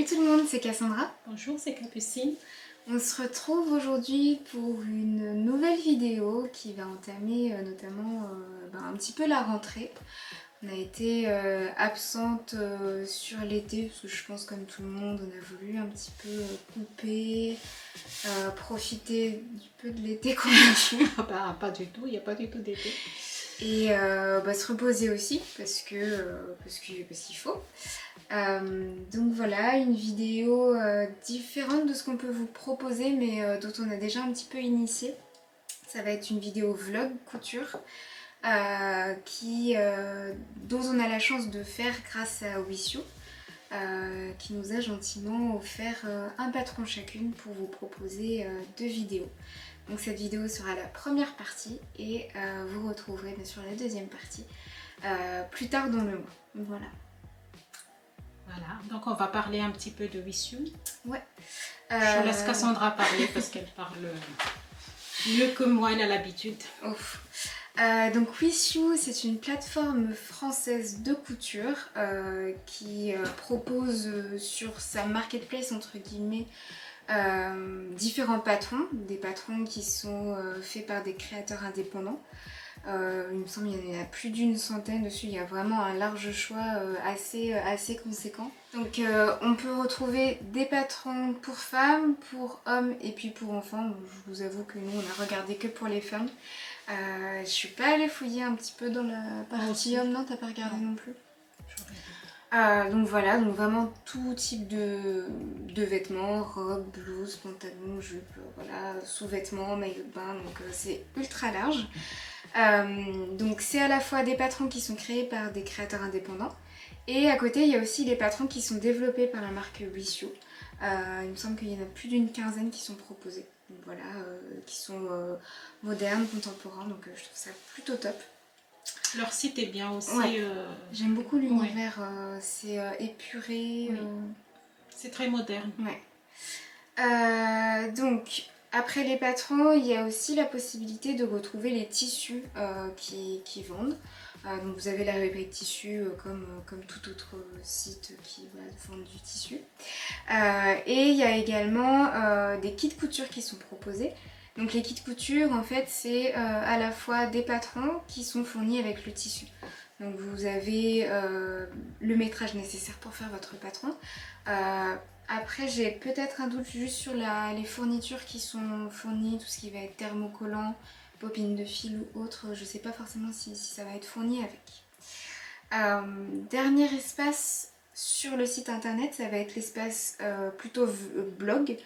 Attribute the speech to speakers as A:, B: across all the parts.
A: tout le monde, c'est Cassandra.
B: Bonjour, c'est Capucine.
A: On se retrouve aujourd'hui pour une nouvelle vidéo qui va entamer notamment un petit peu la rentrée. On a été absente sur l'été parce que je pense comme tout le monde on a voulu un petit peu couper, profiter du peu de l'été qu'on a eu.
B: Pas du tout, il n'y a pas du tout d'été.
A: Et se reposer aussi parce qu'il faut. Donc voilà, une vidéo différente de ce qu'on peut vous proposer mais dont on a déjà un petit peu initié. Ça va être une vidéo vlog couture dont on a la chance de faire grâce à Wish You, qui nous a gentiment offert un patron chacune pour vous proposer 2 vidéos. Donc cette vidéo sera la première partie et vous retrouverez bien sûr la deuxième partie plus tard dans le mois. Voilà.
B: Voilà, donc on va parler un petit peu de Wish You.
A: Ouais.
B: Je laisse Cassandra parler parce qu'elle parle mieux que moi, elle a l'habitude.
A: Donc Wish You, c'est une plateforme française de couture qui propose sur sa marketplace entre guillemets différents patrons, des patrons qui sont faits par des créateurs indépendants. Il me semble qu'il y en a plus d'une centaine dessus, il y a vraiment un large choix assez conséquent. Donc on peut retrouver des patrons pour femmes, pour hommes et puis pour enfants. Donc, je vous avoue que nous on a regardé que pour les femmes. Je suis pas allée fouiller un petit peu dans la partie homme, non t'as pas regardé non plus? Donc voilà, donc vraiment tout type de vêtements, robes, blouses, pantalons, jupes, voilà, sous-vêtements, maillot de bain, donc c'est ultra large. Donc c'est à la fois des patrons qui sont créés par des créateurs indépendants et à côté il y a aussi les patrons qui sont développés par la marque Wish You. Il me semble qu'il y en a plus d'une quinzaine qui sont proposés, donc voilà, qui sont modernes, contemporains, donc je trouve ça plutôt top.
B: Leur site est bien aussi.
A: Ouais. J'aime beaucoup l'univers, c'est épuré.
B: Oui. C'est très moderne.
A: Ouais. Donc après les patrons, il y a aussi la possibilité de retrouver les tissus qui vendent. Donc vous avez la rubrique tissu comme tout autre site qui va vendre du tissu. Et il y a également des kits couture qui sont proposés. Donc les kits couture en fait c'est à la fois des patrons qui sont fournis avec le tissu. Donc vous avez le métrage nécessaire pour faire votre patron. Après j'ai peut-être un doute juste sur les fournitures qui sont fournies, tout ce qui va être thermocollant, bobine de fil ou autre, je sais pas forcément si ça va être fourni avec. Dernier espace sur le site internet, ça va être l'espace plutôt blog.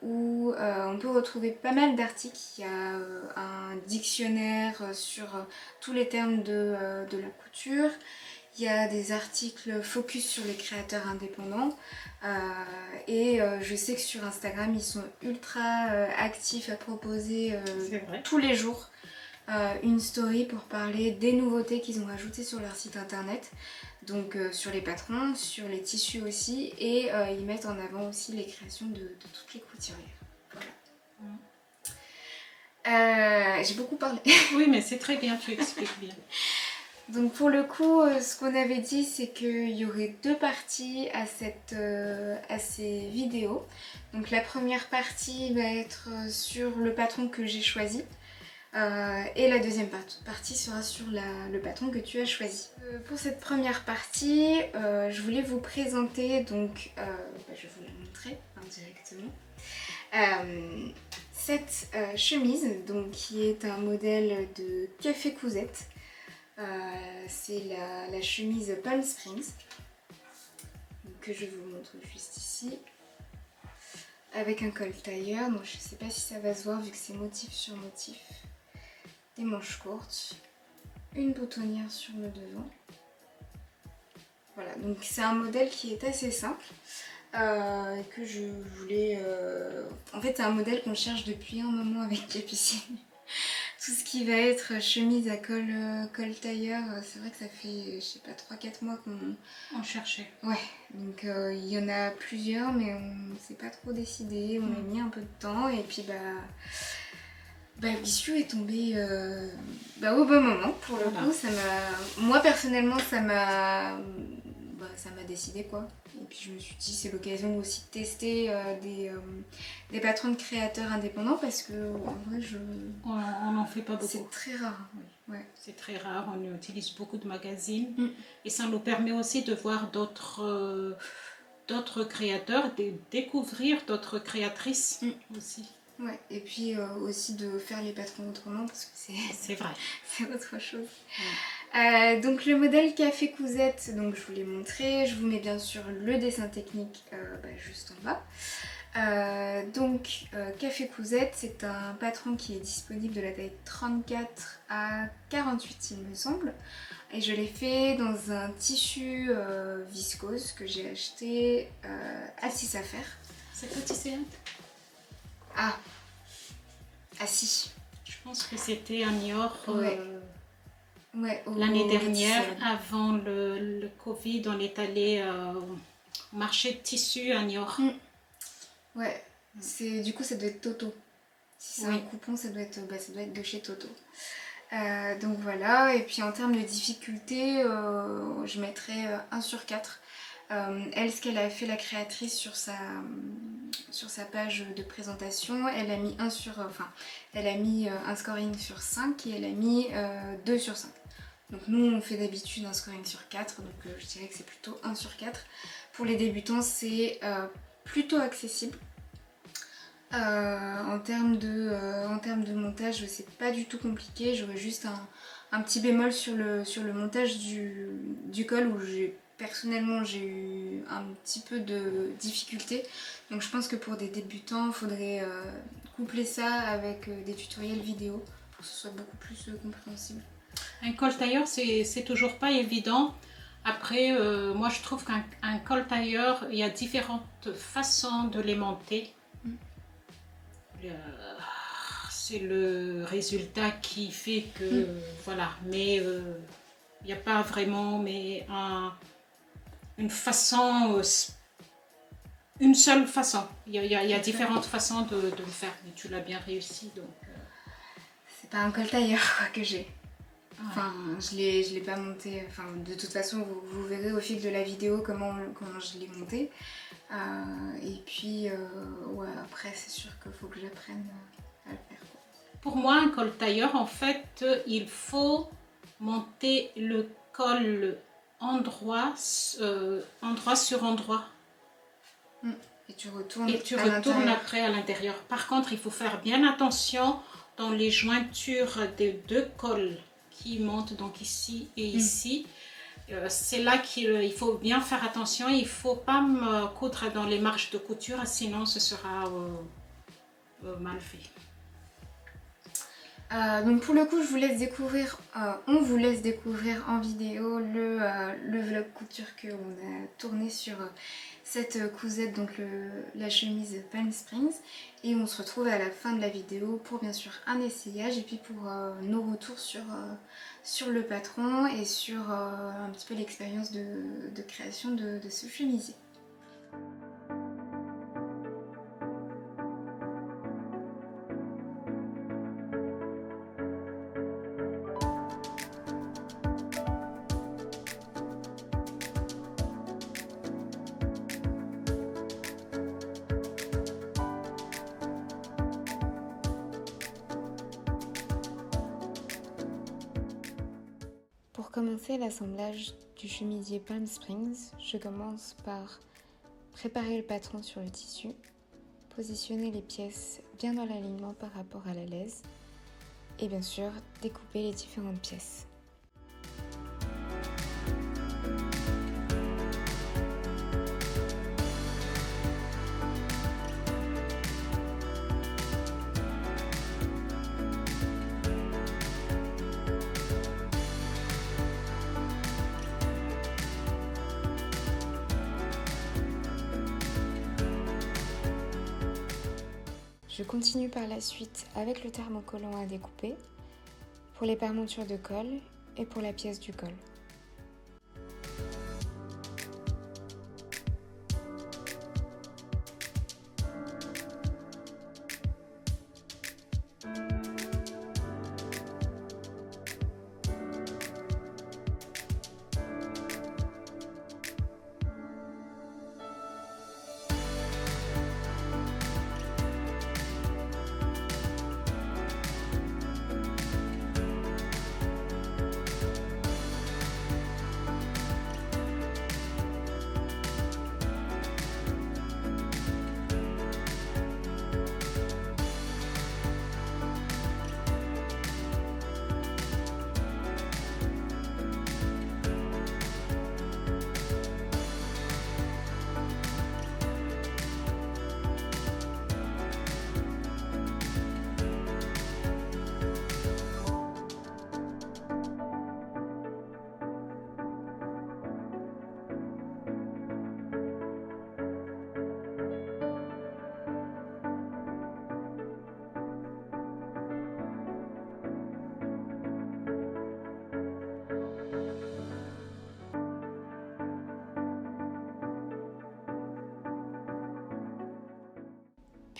A: Où on peut retrouver pas mal d'articles. Il y a un dictionnaire sur tous les termes de la couture. Il y a des articles focus sur les créateurs indépendants. Et je sais que sur Instagram, ils sont ultra actifs à proposer tous les jours une story pour parler des nouveautés qu'ils ont rajoutées sur leur site internet. Donc sur les patrons, sur les tissus aussi, et ils mettent en avant aussi les créations de toutes les couturières. Voilà. J'ai beaucoup parlé.
B: Oui, mais c'est très bien, tu expliques bien.
A: Donc pour le coup, ce qu'on avait dit, c'est qu'il y aurait 2 parties à ces vidéos. Donc la première partie va être sur le patron que j'ai choisi. Et la deuxième partie sera sur le patron que tu as choisi. Pour cette première partie, je voulais vous présenter, donc je vais vous la montrer indirectement. Cette chemise, donc, qui est un modèle de Café Cousette. C'est la chemise Palm Springs, que je vous montre juste ici. Avec un col tailleur, donc je ne sais pas si ça va se voir vu que c'est motif sur motif. Des manches courtes, une boutonnière sur le devant. Voilà, donc c'est un modèle qui est assez simple, que je voulais... En fait c'est un modèle qu'on cherche depuis un moment avec Capucine. Tout ce qui va être chemise à col tailleur, c'est vrai que ça fait, je sais pas, 3-4 mois qu'on
B: cherchait.
A: Ouais, donc il y en a plusieurs mais on s'est pas trop décidé, on a mis un peu de temps et puis Wish You est tombé au bon moment pour le coup. Moi personnellement ça m'a ça m'a décidé quoi. Et puis je me suis dit c'est l'occasion aussi de tester des patrons de créateurs indépendants parce que en vrai
B: On n'en fait pas beaucoup.
A: c'est très rare.
B: Oui.
A: Ouais.
B: C'est très rare, on utilise beaucoup de magazines
A: Mm.
B: et ça nous permet aussi de voir d'autres créateurs, de découvrir d'autres créatrices aussi.
A: Ouais, et puis aussi de faire les patrons autrement parce que
B: c'est vrai.
A: C'est autre chose.
B: Ouais.
A: Donc le modèle Café Cousette, donc je vous l'ai montré, je vous mets bien sûr le dessin technique juste en bas. Donc Café Cousette, c'est un patron qui est disponible de la taille 34 à 48 il me semble. Et je l'ai fait dans un tissu viscose que j'ai acheté à Six Affaires.
B: C'est pas tissé.
A: Ah si.
B: Je pense que c'était à Niort
A: l'année
B: dernière, avant le Covid, on est allé au marché de tissu à Niort.
A: Ouais, du coup ça doit être Toto. Si c'est un coupon, ça doit être de chez Toto. Donc voilà, et puis en termes de difficulté, je mettrais 1/4. Elle, ce qu'elle a fait la créatrice sur sa page de présentation, elle a mis un scoring sur 5 et elle a mis 2/5. Donc nous on fait d'habitude un scoring sur 4, donc je dirais que c'est plutôt 1/4. Pour les débutants c'est plutôt accessible. En termes de montage, c'est pas du tout compliqué. J'aurais juste un petit bémol sur le montage du col où personnellement j'ai eu un petit peu de difficulté. Donc je pense que pour des débutants, il faudrait coupler ça avec des tutoriels vidéo pour que ce soit beaucoup plus compréhensible.
B: Un col tailleur, c'est toujours pas évident. Après, moi je trouve qu'un col tailleur, il y a différentes façons de les monter. C'est le résultat qui fait que voilà, mais il n'y a pas vraiment une façon, une seule façon. Il y a différentes façons de le faire, mais tu l'as bien réussi donc.
A: C'est pas un col tailleur quoi, que j'ai. Enfin, je l'ai pas monté. Enfin, de toute façon, vous verrez au fil de la vidéo comment je l'ai monté. Et puis, après, c'est sûr qu'il faut que j'apprenne à le faire.
B: Pour moi, un col tailleur, en fait, il faut monter le col endroit sur endroit.
A: Et tu retournes,
B: après à l'intérieur. Par contre, il faut faire bien attention dans les jointures des deux cols qui montent, donc ici et ici. C'est là qu'il faut bien faire attention. Il ne faut pas me coudre dans les marges de couture, sinon ce sera mal fait.
A: Donc pour le coup, on vous laisse découvrir en vidéo le vlog couture qu'on a tourné sur cette cousette, donc la chemise Palm Springs. Et on se retrouve à la fin de la vidéo pour bien sûr un essayage et puis pour nos retours sur le patron et sur un petit peu l'expérience de création de ce chemisier. Pour commencer l'assemblage du chemisier Palm Springs, je commence par préparer le patron sur le tissu, positionner les pièces bien dans l'alignement par rapport à la laise et bien sûr découper les différentes pièces. Je continue par la suite avec le thermocollant à découper pour les paremontures de col et pour la pièce du col.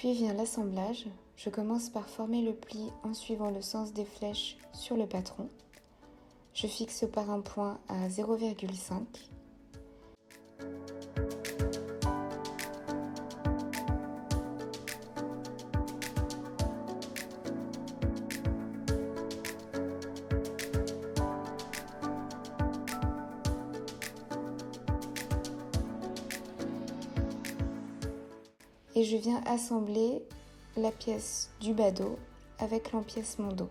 A: Puis vient l'assemblage. Je commence par former le pli en suivant le sens des flèches sur le patron. Je fixe par un point à 0,5. Et je viens assembler la pièce du bas dos avec l'empiècement dos.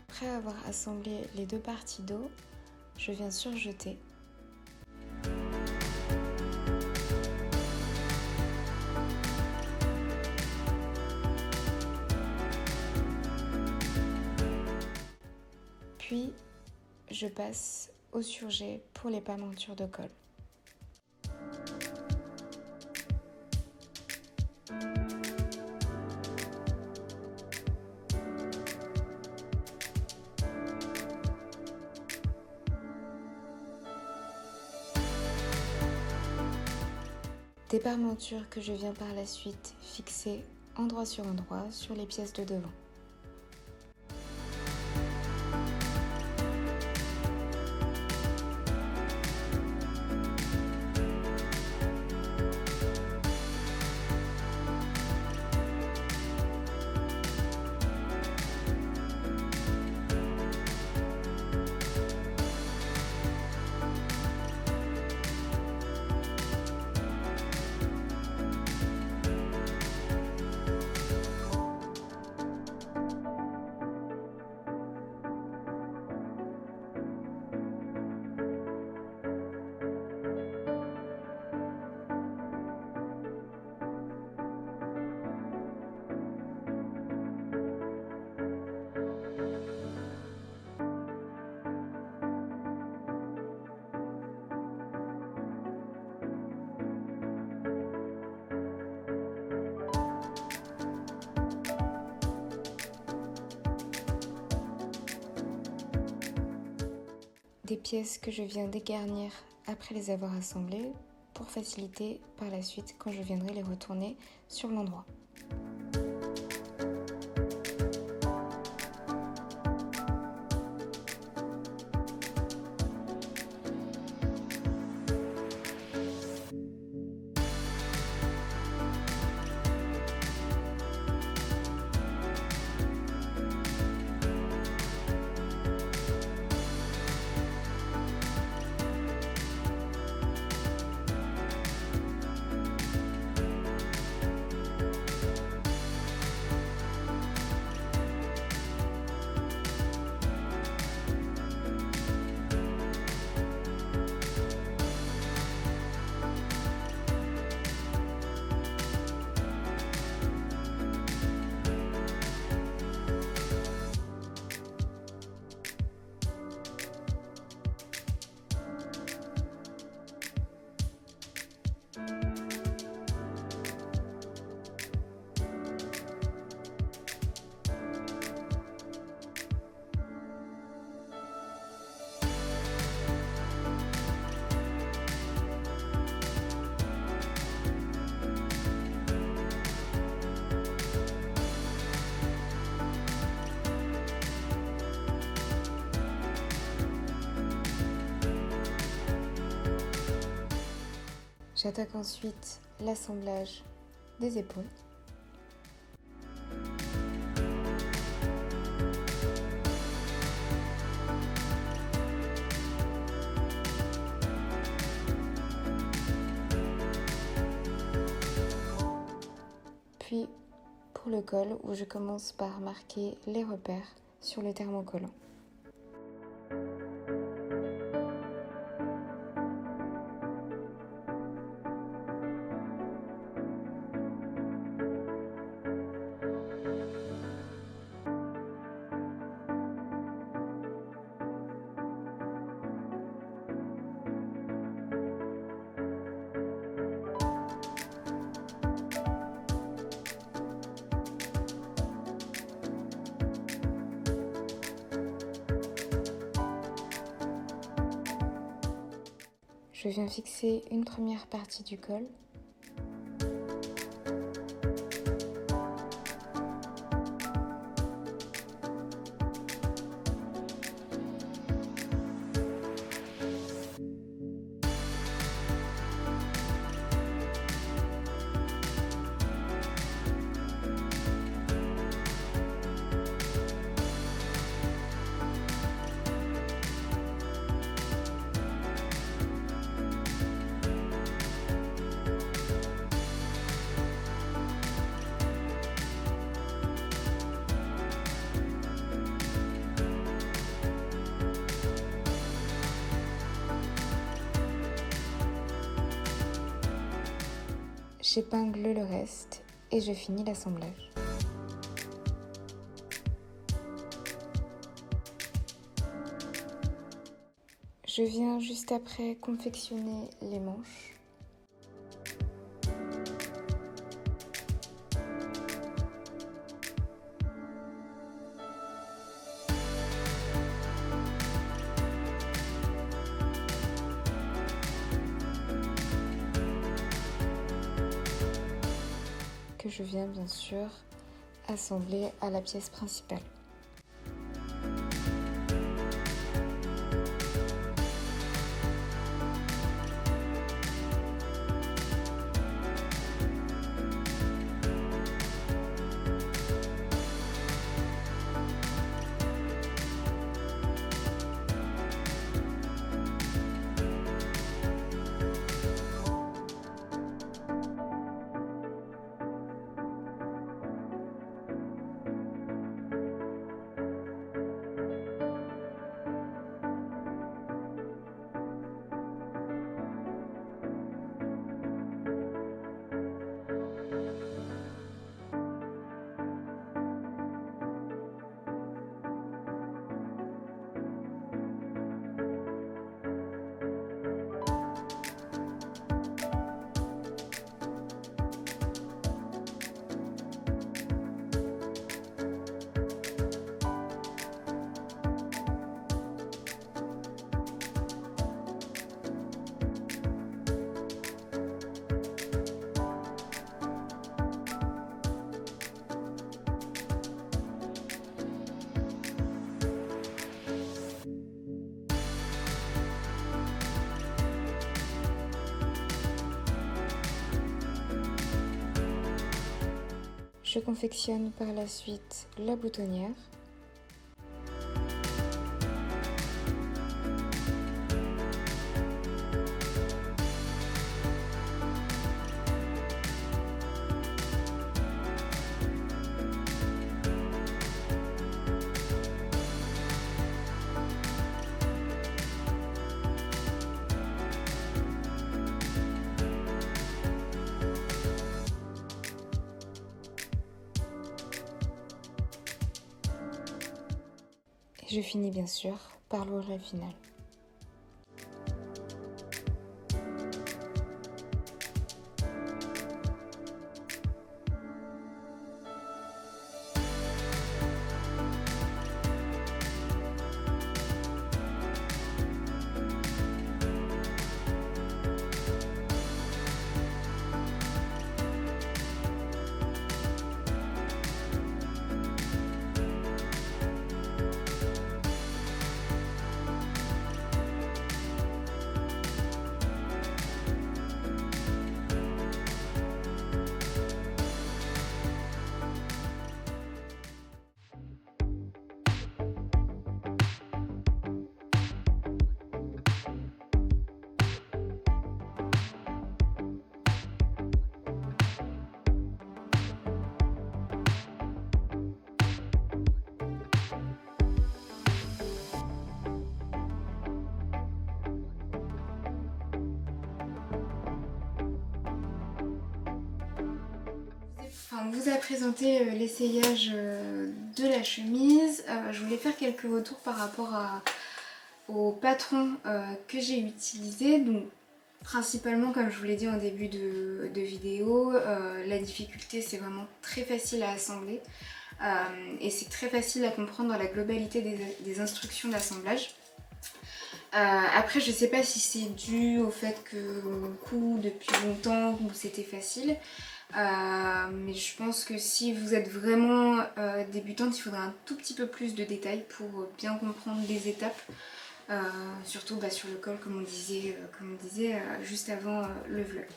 A: Après avoir assemblé les deux parties dos, je viens surjeter. Puis, je passe au surjet pour les pamentures de colle. Des parementures que je viens par la suite fixer endroit sur les pièces de devant. Des pièces que je viens dégarnir après les avoir assemblées pour faciliter par la suite quand je viendrai les retourner sur l'endroit. J'attaque ensuite l'assemblage des épaules. Puis pour le col où je commence par marquer les repères sur le thermocollant. Je viens fixer une première partie du col. J'épingle le reste et je finis l'assemblage. Je viens juste après confectionner les manches. Que je viens bien sûr assembler à la pièce principale. Je confectionne par la suite la boutonnière. Et je finis bien sûr par l'ourlet final. On vous a présenté l'essayage de la chemise. Je voulais faire quelques retours par rapport au patron que j'ai utilisé. Donc, principalement, comme je vous l'ai dit en début de vidéo, la difficulté c'est vraiment très facile à assembler et c'est très facile à comprendre la globalité des instructions d'assemblage. Après, je sais pas si c'est dû au fait que on coud depuis longtemps ou c'était facile. Mais je pense que si vous êtes vraiment débutante, il faudra un tout petit peu plus de détails pour bien comprendre les étapes. Surtout sur le col, comme on disait juste avant le vlog.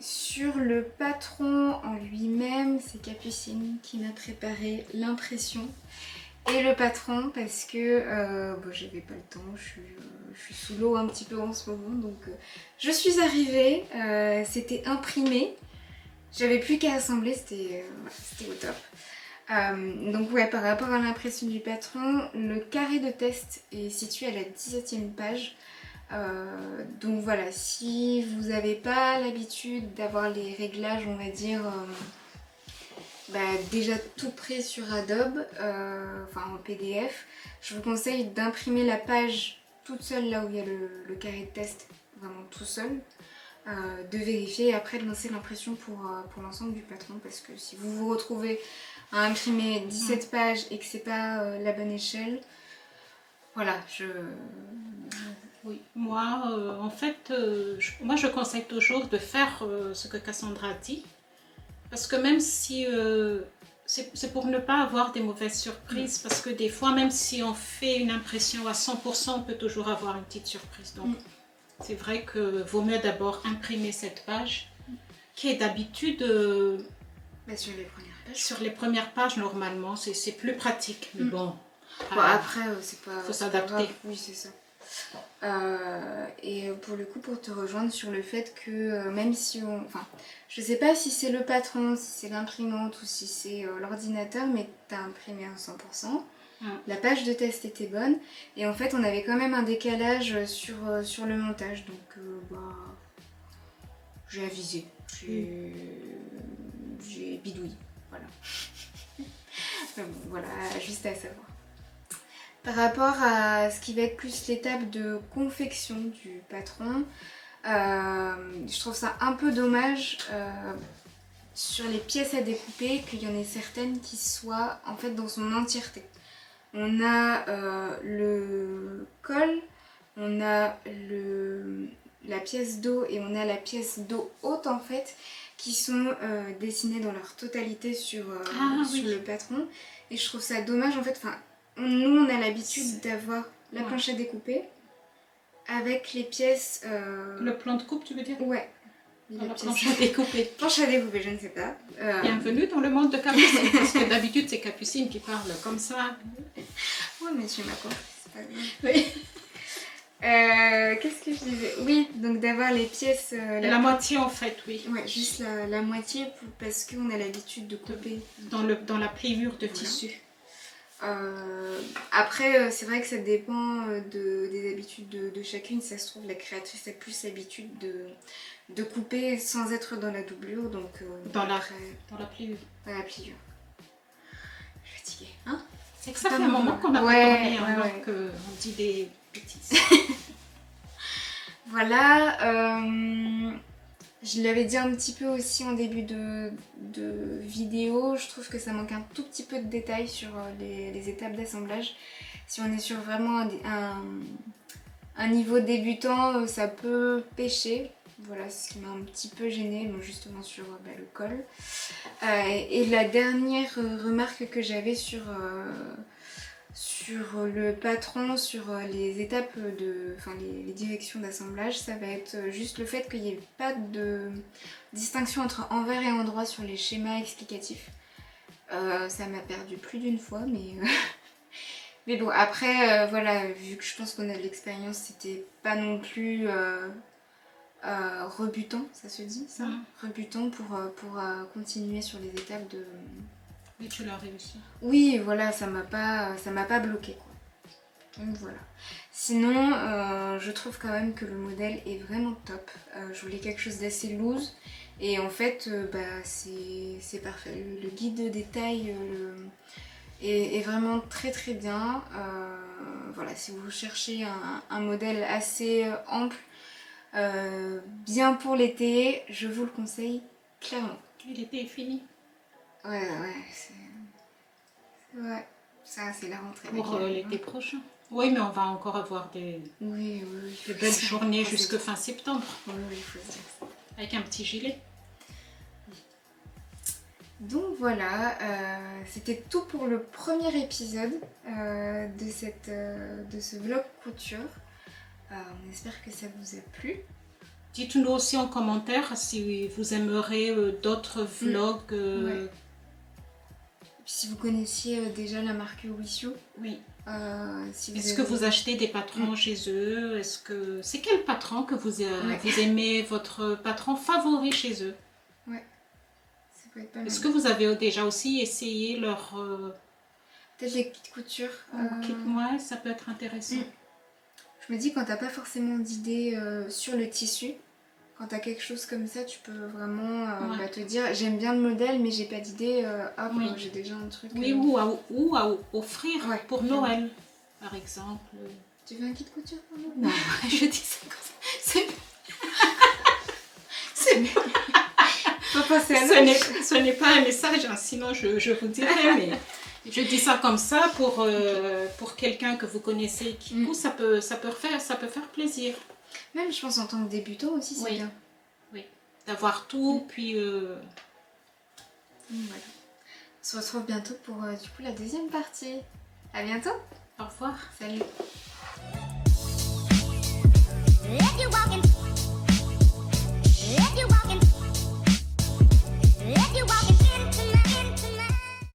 A: Sur le patron en lui-même, c'est Capucine qui m'a préparé l'impression et le patron parce que bon, j'avais pas le temps, je suis sous l'eau un petit peu en ce moment, donc je suis arrivée, c'était imprimé, j'avais plus qu'à assembler, c'était au top. Donc ouais, par rapport à l'impression du patron, le carré de test est situé à la 17e page. Donc voilà, si vous n'avez pas l'habitude d'avoir les réglages, on va dire, déjà tout prêt sur Adobe, enfin en PDF, je vous conseille d'imprimer la page toute seule là où il y a le carré de test, vraiment tout seul, de vérifier et après de lancer l'impression pour l'ensemble du patron, parce que si vous vous retrouvez à imprimer 17 pages et que c'est pas la bonne échelle, voilà,
B: Oui, moi, en fait, moi je conseille toujours de faire ce que Cassandra dit. Parce que même si c'est pour ne pas avoir des mauvaises surprises, parce que des fois, même si on fait une impression à 100%, on peut toujours avoir une petite surprise. Donc, c'est vrai que vaut mieux d'abord imprimer cette page, qui est d'habitude sur les premières pages, normalement, c'est plus pratique. Mais bon,
A: après, c'est pas.
B: Faut s'adapter.
A: Oui, c'est ça. Et pour le coup, pour te rejoindre sur le fait que même si on... Enfin, je sais pas si c'est le patron, si c'est l'imprimante ou si c'est l'ordinateur, mais t'as imprimé à 100%. La page de test était bonne. Et en fait, on avait quand même un décalage sur le montage. Donc, j'ai avisé. J'ai bidouillé. Voilà. Mais bon, voilà, juste à savoir. Par rapport à ce qui va être plus l'étape de confection du patron, je trouve ça un peu dommage sur les pièces à découper qu'il y en ait certaines qui soient en fait dans son entièreté. On a le col, on a la pièce dos et on a la pièce dos haute en fait qui sont dessinées dans leur totalité sur le patron, et je trouve ça dommage en fait. Nous, on a l'habitude d'avoir la planche à découper avec les pièces...
B: Le plan de coupe, tu veux dire?
A: Ouais.
B: La planche à découper.
A: Planche à découper, je ne sais pas.
B: Bienvenue dans le monde de Capucine, parce que d'habitude, c'est Capucine qui parle comme ça.
A: Ouais, mais tu m'as compris, c'est pas grave.
B: Oui.
A: Qu'est-ce que je disais? Oui, donc d'avoir les pièces...
B: la moitié, en fait, oui.
A: Ouais, juste la moitié parce qu'on a l'habitude de couper.
B: Dans la pliure de tissu.
A: Après, c'est vrai que ça dépend des habitudes de chacune. Ça se trouve, la créatrice a plus l'habitude de couper sans être dans la doublure. Donc,
B: dans la pliure.
A: Dans la pliure. Je suis fatiguée, hein?
B: C'est que ça fait un moment qu'on a pas dormi, donc on dit des bêtises.
A: Voilà. Je l'avais dit un petit peu aussi en début de vidéo, je trouve que ça manque un tout petit peu de détails sur les étapes d'assemblage. Si on est sur vraiment un niveau débutant, ça peut pêcher. Voilà, c'est ce qui m'a un petit peu gênée, justement sur le col. Et la dernière remarque que j'avais sur le patron, sur les étapes les directions d'assemblage, ça va être juste le fait qu'il n'y ait pas de distinction entre envers et endroit sur les schémas explicatifs. Ça m'a perdu plus d'une fois, mais bon, après, voilà, vu que je pense qu'on a de l'expérience, c'était pas non plus rebutant, ça se dit ça, rebutant pour continuer sur les étapes de...
B: Mais tu l'as réussi.
A: Oui, voilà, ça m'a pas bloqué, quoi. Donc voilà. Sinon, je trouve quand même que le modèle est vraiment top. Je voulais quelque chose d'assez loose. Et en fait, c'est parfait. Le guide de détail est vraiment très très bien. Voilà, si vous cherchez un modèle assez ample, bien pour l'été, je vous le conseille clairement.
B: L'été est fini.
A: Ouais, ça c'est la rentrée.
B: Pour l'été prochain. Oui, mais on va encore avoir
A: Oui,
B: des belles journées jusque fin septembre.
A: Oui, il faut se dire ça.
B: Avec un petit gilet.
A: Donc voilà, c'était tout pour le premier épisode de ce vlog couture. On espère que ça vous a plu.
B: Dites-nous aussi en commentaire si vous aimeriez d'autres vlogs.
A: Ouais. Puis si vous connaissiez déjà la marque Wish You.
B: Oui.
A: Si
B: Est-ce que vous achetez des patrons chez eux? Est-ce que c'est quel patron que vous aimez, votre patron favori chez eux?
A: Ouais, ça peut être pas mal.
B: Est-ce que vous avez déjà aussi essayé leur...
A: Peut-être les kits couture.
B: Ouais, ça peut être intéressant.
A: Je me dis quand t'as pas forcément d'idée sur le tissu, quand t'as quelque chose comme ça, tu peux vraiment te dire j'aime bien le modèle mais j'ai pas d'idée, hop, j'ai déjà un truc.
B: Oui, ou à offrir pour Noël, par exemple.
A: Tu veux un kit couture pour Noël?
B: Non, je dis ça comme ça. C'est
A: Faut penser à
B: ce n'est pas un message, hein, sinon je vous dirais, mais je dis ça comme ça pour quelqu'un que vous connaissez qui ça peut faire plaisir.
A: Même je pense en tant que débutant aussi c'est bien.
B: Oui, d'avoir tout, puis...
A: Voilà. On se retrouve bientôt pour du coup la deuxième partie. À bientôt.
B: Au revoir.
A: Salut.